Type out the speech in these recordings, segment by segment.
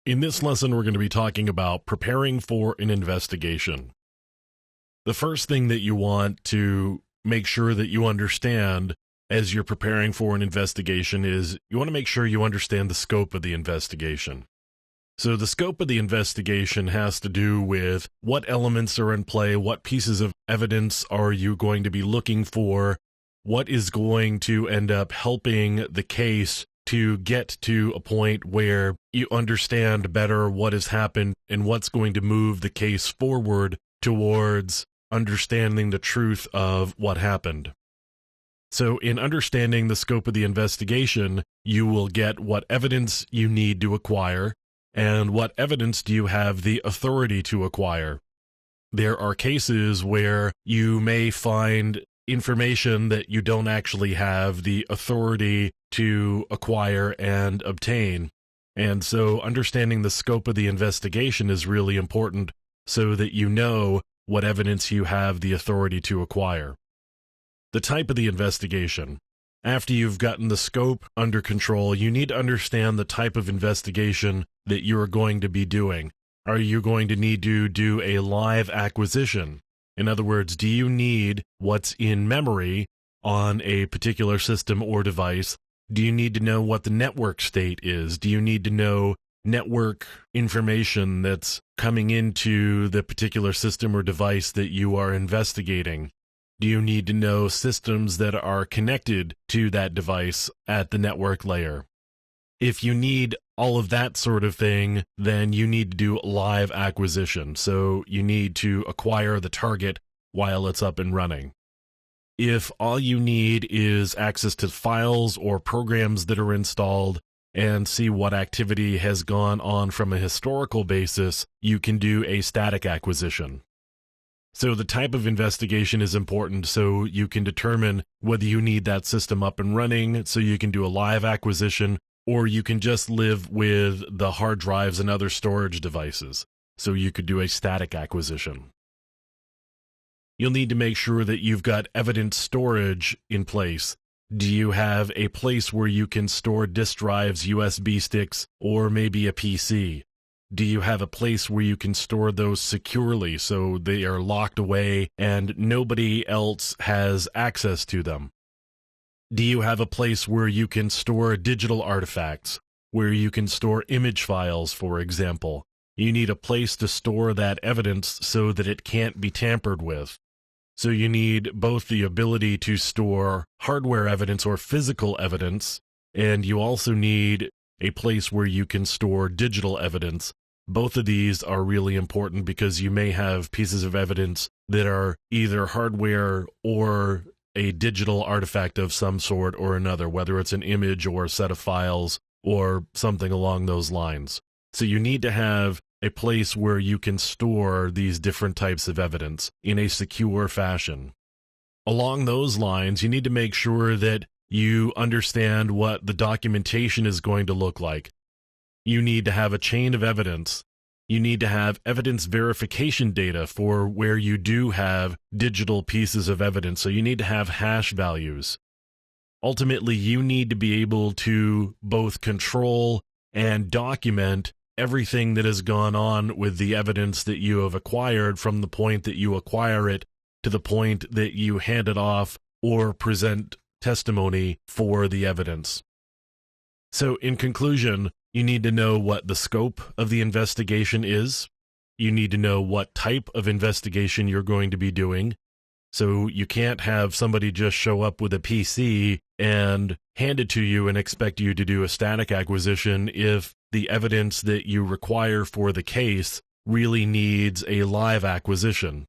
In this lesson, we're going to be talking about preparing for an investigation. The first thing that you want to make sure that you understand as you're preparing for an investigation is you want to make sure you understand the scope of the investigation. So the scope of the investigation has to do with what elements are in play, what pieces of evidence are you going to be looking for, what is going to end up helping the case to get to a point where you understand better what has happened and what's going to move the case forward towards understanding the truth of what happened. So in understanding the scope of the investigation, you will get what evidence you need to acquire and what evidence do you have the authority to acquire. There are cases where you may find information that you don't actually have the authority to acquire and obtain. And so understanding the scope of the investigation is really important so that you know what evidence you have the authority to acquire. The type of the investigation. After you've gotten the scope under control, you need to understand the type of investigation that you're going to be doing. Are you going to need to do a live acquisition? In other words, do you need what's in memory on a particular system or device? Do you need to know what the network state is? Do you need to know network information that's coming into the particular system or device that you are investigating? Do you need to know systems that are connected to that device at the network layer? If you need all of that sort of thing, then you need to do live acquisition. So you need to acquire the target while it's up and running. If all you need is access to files or programs that are installed and see what activity has gone on from a historical basis, you can do a static acquisition. So the type of investigation is important so you can determine whether you need that system up and running so you can do a live acquisition, or you can just live with the hard drives and other storage devices. So you could do a static acquisition. You'll need to make sure that you've got evidence storage in place. Do you have a place where you can store disk drives, USB sticks, or maybe a PC? Do you have a place where you can store those securely so they are locked away and nobody else has access to them? Do you have a place where you can store digital artifacts, where you can store image files, for example? You need a place to store that evidence so that it can't be tampered with. So you need both the ability to store hardware evidence or physical evidence, and you also need a place where you can store digital evidence. Both of these are really important because you may have pieces of evidence that are either hardware or a digital artifact of some sort or another, whether it's an image or a set of files or something along those lines. So you need to have a place where you can store these different types of evidence in a secure fashion. Along those lines, you need to make sure that you understand what the documentation is going to look like. You need to have a chain of evidence. You need to have evidence verification data for where you do have digital pieces of evidence. So you need to have hash values. Ultimately, you need to be able to both control and document everything that has gone on with the evidence that you have acquired from the point that you acquire it to the point that you hand it off or present testimony for the evidence. So in conclusion, you need to know what the scope of the investigation is. You need to know what type of investigation you're going to be doing. So you can't have somebody just show up with a PC and hand it to you and expect you to do a static acquisition if the evidence that you require for the case really needs a live acquisition.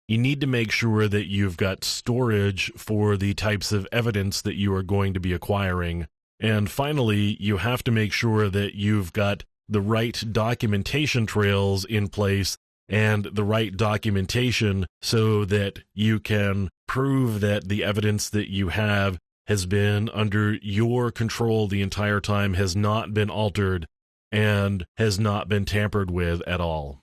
You need to make sure that you've got storage for the types of evidence that you are going to be acquiring. And finally, you have to make sure that you've got the right documentation trails in place and the right documentation so that you can prove that the evidence that you have has been under your control the entire time, has not been altered, and has not been tampered with at all.